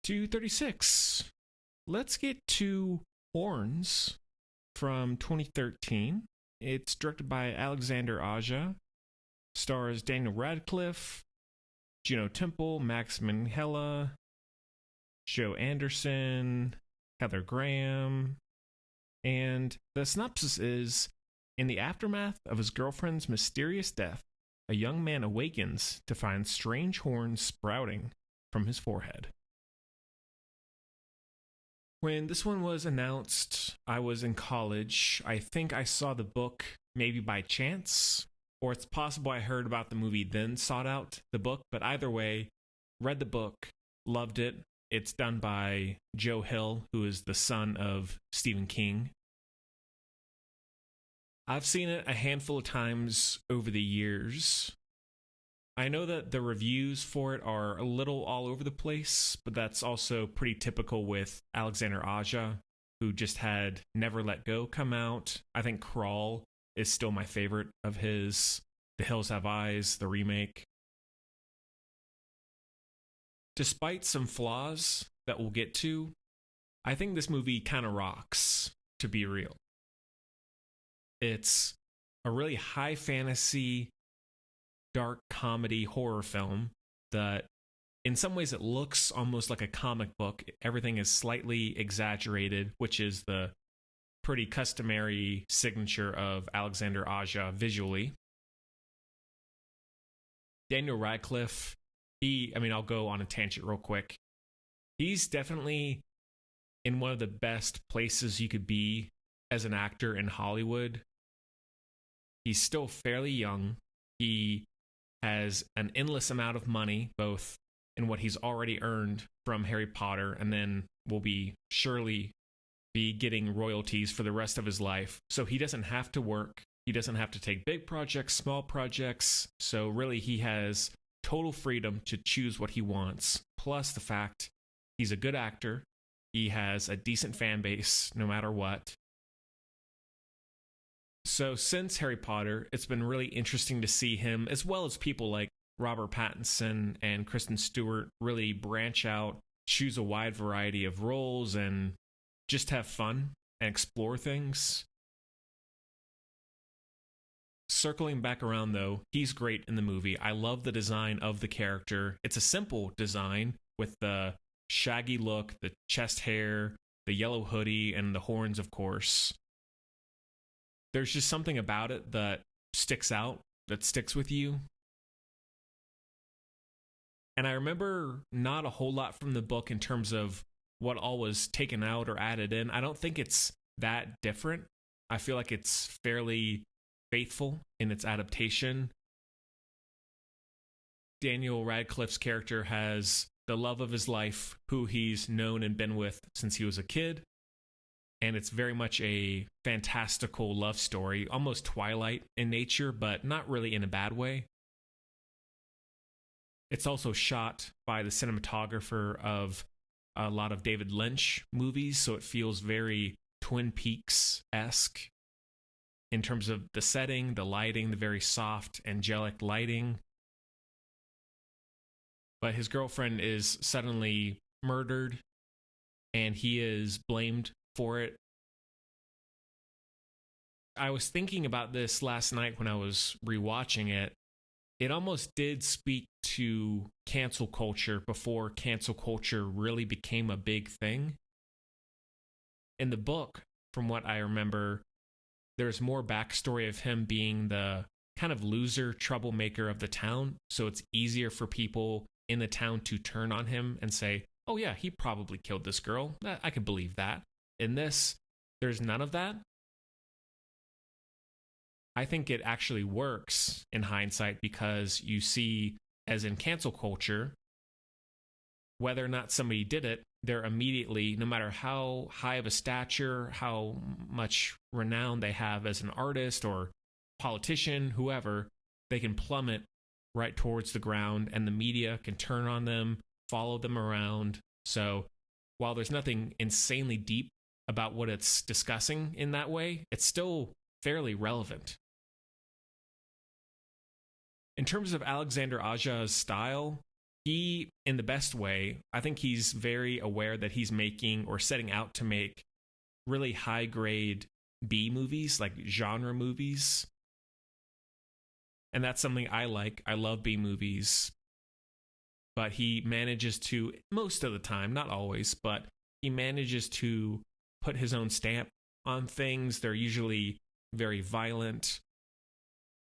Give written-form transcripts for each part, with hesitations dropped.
236. Let's get to Horns from 2013. It's directed by Alexander Aja, stars Daniel Radcliffe, Juno Temple, Max Minghella, Joe Anderson, Heather Graham, and the synopsis is: in the aftermath of his girlfriend's mysterious death, a young man awakens to find strange horns sprouting from his forehead. When this one was announced, I was in college. I think I saw the book maybe by chance, or it's possible I heard about the movie then sought out the book, but either way, read the book, loved it. It's done by Joe Hill, who is the son of Stephen King. I've seen it a handful of times over the years. I know that the reviews for it are a little all over the place, but that's also pretty typical with Alexander Aja, who just had Never Let Go come out. I think Crawl is still my favorite of his. The Hills Have Eyes, the remake. Despite some flaws that we'll get to, I think this movie kind of rocks, to be real. It's a really high fantasy, dark comedy horror film that in some ways it looks almost like a comic book. Everything is slightly exaggerated, which is the pretty customary signature of Alexander Aja visually. Daniel Radcliffe, I'll go on a tangent real quick. He's definitely in one of the best places you could be as an actor in Hollywood. He's still fairly young. He has an endless amount of money, both in what he's already earned from Harry Potter, and then will surely be getting royalties for the rest of his life. So he doesn't have to work. He doesn't have to take big projects, small projects. So really he has total freedom to choose what he wants. Plus the fact he's a good actor. He has a decent fan base no matter what. So since Harry Potter, it's been really interesting to see him, as well as people like Robert Pattinson and Kristen Stewart, really branch out, choose a wide variety of roles, and just have fun and explore things. Circling back around though, he's great in the movie. I love the design of the character. It's a simple design with the shaggy look, the chest hair, the yellow hoodie, and the horns, of course. There's just something about it that sticks out, that sticks with you. And I remember not a whole lot from the book in terms of what all was taken out or added in. I don't think it's that different. I feel like it's fairly faithful in its adaptation. Daniel Radcliffe's character has the love of his life, who he's known and been with since he was a kid. And it's very much a fantastical love story, almost Twilight in nature, but not really in a bad way. It's also shot by the cinematographer of a lot of David Lynch movies, so it feels very Twin Peaks-esque in terms of the setting, the lighting, the very soft, angelic lighting. But his girlfriend is suddenly murdered, and he is blamed for it. I was thinking about this last night when I was rewatching it. It almost did speak to cancel culture before cancel culture really became a big thing. In the book, from what I remember, there's more backstory of him being the kind of loser troublemaker of the town. So it's easier for people in the town to turn on him and say, oh yeah, he probably killed this girl. I could believe that. In this, there's none of that. I think it actually works in hindsight because you see, as in cancel culture, whether or not somebody did it, they're immediately, no matter how high of a stature, how much renown they have as an artist or politician, whoever, they can plummet right towards the ground, and the media can turn on them, follow them around. So while there's nothing insanely deep about what it's discussing in that way, it's still fairly relevant. In terms of Alexander Aja's style, he, in the best way, I think he's very aware that he's making or setting out to make really high grade B movies, like genre movies. And that's something I like. I love B movies. But he manages to, most of the time, not always, but he manages to put his own stamp on things. They're usually very violent.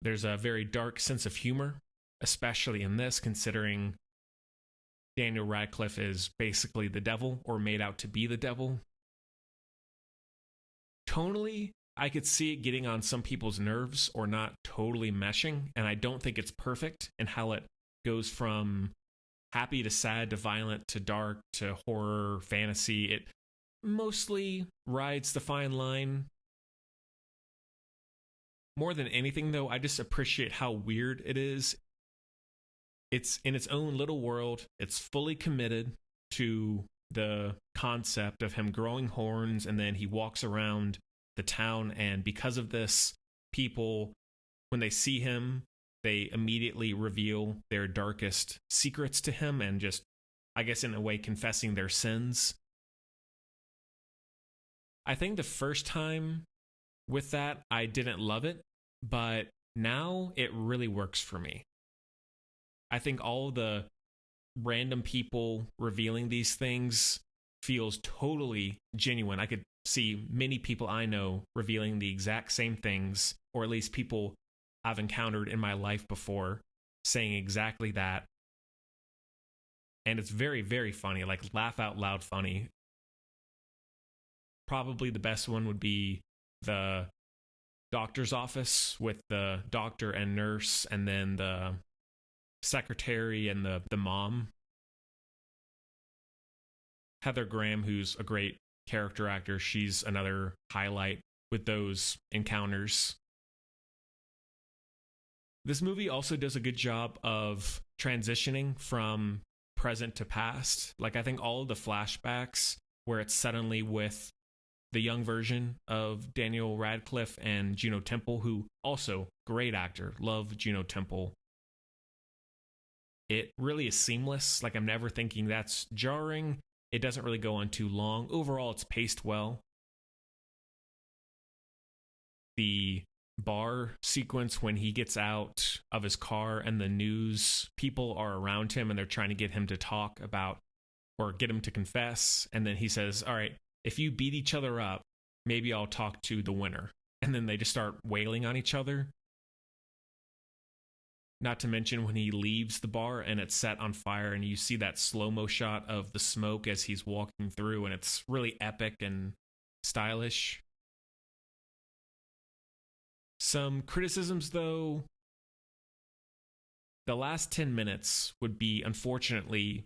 There's a very dark sense of humor, especially in this, considering Daniel Radcliffe is basically the devil or made out to be the devil. Tonally, I could see it getting on some people's nerves or not totally meshing, and I don't think it's perfect in how it goes from happy to sad to violent to dark to horror, fantasy. It mostly rides the fine line. More than anything, though, I just appreciate how weird it is. It's in its own little world. It's fully committed to the concept of him growing horns, and then he walks around the town, and because of this, people, when they see him, they immediately reveal their darkest secrets to him and just, I guess, in a way, confessing their sins. I think the first time with that, I didn't love it, but now it really works for me. I think all the random people revealing these things feels totally genuine. I could see many people I know revealing the exact same things, or at least people I've encountered in my life before saying exactly that. And it's very, very funny, like laugh out loud funny. Probably the best one would be the doctor's office with the doctor and nurse, and then the secretary and the mom. Heather Graham, who's a great character actor, she's another highlight with those encounters. This movie also does a good job of transitioning from present to past. Like, I think all of the flashbacks where it's suddenly with the young version of Daniel Radcliffe and Juno Temple, who also great actor, love Juno Temple. It really is seamless. Like, I'm never thinking that's jarring. It doesn't really go on too long. Overall, it's paced well. The bar sequence when he gets out of his car and the news people are around him and they're trying to get him to talk about or get him to confess, and then he says, all right, if you beat each other up, maybe I'll talk to the winner. And then they just start wailing on each other. Not to mention when he leaves the bar and it's set on fire and you see that slow-mo shot of the smoke as he's walking through, and it's really epic and stylish. Some criticisms, though. The last 10 minutes would be, unfortunately,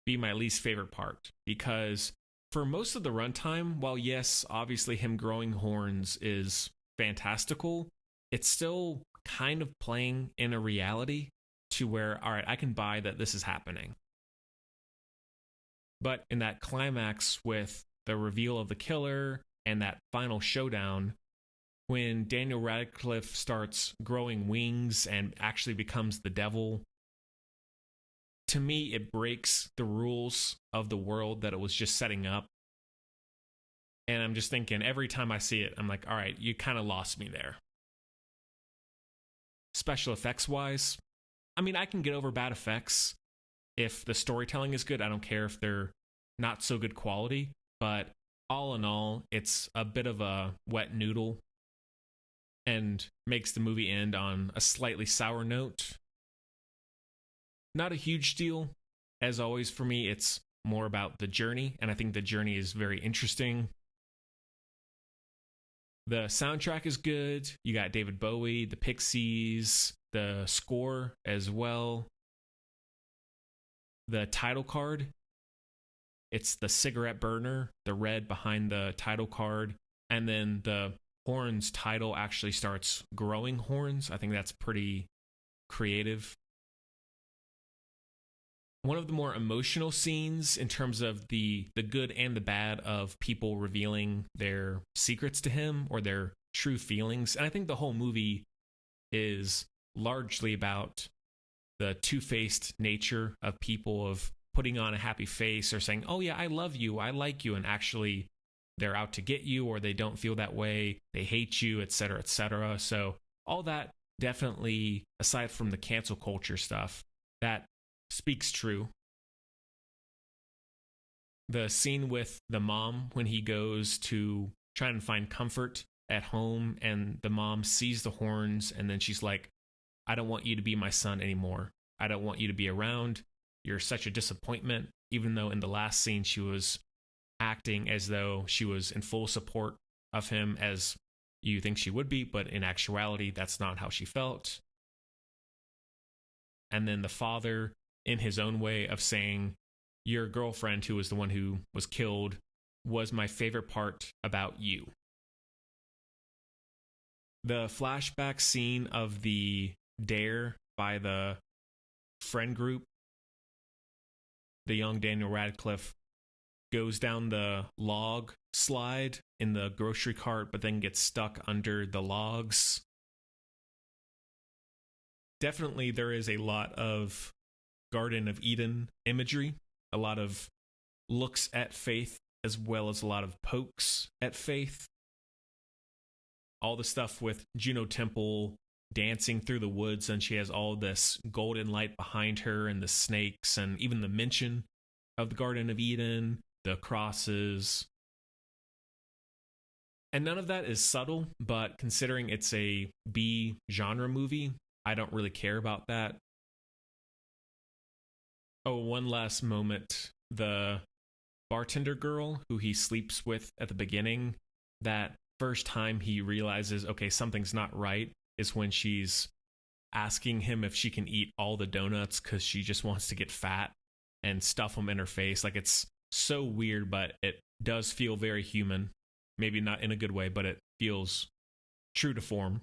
be my least favorite part, because for most of the runtime, while yes, obviously him growing horns is fantastical, it's still kind of playing in a reality to where, all right, I can buy that this is happening. But in that climax with the reveal of the killer and that final showdown, when Daniel Radcliffe starts growing wings and actually becomes the devil, to me, it breaks the rules of the world that it was just setting up. And I'm just thinking, every time I see it, I'm like, all right, you kind of lost me there. Special effects wise, I mean, I can get over bad effects. If the storytelling is good, I don't care if they're not so good quality. But all in all, it's a bit of a wet noodle and makes the movie end on a slightly sour note. Not a huge deal. As always, for me, it's more about the journey, and I think the journey is very interesting. The soundtrack is good. You got David Bowie, the Pixies, the score as well. The title card, it's the cigarette burner, the red behind the title card, and then the horns title actually starts growing horns. I think that's pretty creative. One of the more emotional scenes in terms of the good and the bad of people revealing their secrets to him or their true feelings. And I think the whole movie is largely about the two-faced nature of people, of putting on a happy face or saying, oh yeah, I love you, I like you, and actually they're out to get you, or they don't feel that way, they hate you, etc., etc. So all that, definitely, aside from the cancel culture stuff, that speaks true. The scene with the mom when he goes to try and find comfort at home, and the mom sees the horns, and then she's like, I don't want you to be my son anymore. I don't want you to be around. You're such a disappointment. Even though in the last scene she was acting as though she was in full support of him, as you think she would be, but in actuality, that's not how she felt. And then the father, in his own way of saying, your girlfriend, who was the one who was killed, was my favorite part about you. The flashback scene of the dare by the friend group, the young Daniel Radcliffe goes down the log slide in the grocery cart, but then gets stuck under the logs. Definitely, there is a lot of Garden of Eden imagery, a lot of looks at faith, as well as a lot of pokes at faith. All the stuff with Juno Temple dancing through the woods, and she has all this golden light behind her, and the snakes, and even the mention of the Garden of Eden, the crosses. And none of that is subtle, but considering it's a B genre movie, I don't really care about that. Oh, one last moment. The bartender girl who he sleeps with at the beginning, that first time he realizes, okay, something's not right, is when she's asking him if she can eat all the donuts because she just wants to get fat and stuff them in her face. Like, it's so weird, but it does feel very human. Maybe not in a good way, but it feels true to form.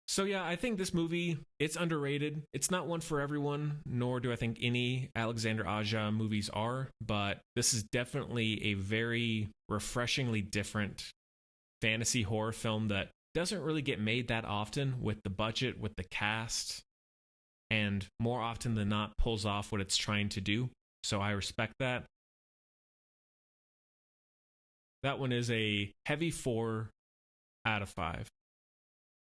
So yeah, I think this movie, it's underrated. It's not one for everyone, nor do I think any Alexander Aja movies are, but this is definitely a very refreshingly different fantasy horror film that doesn't really get made that often, with the budget, with the cast, and more often than not pulls off what it's trying to do. So I respect that. That one is a heavy 4 out of 5.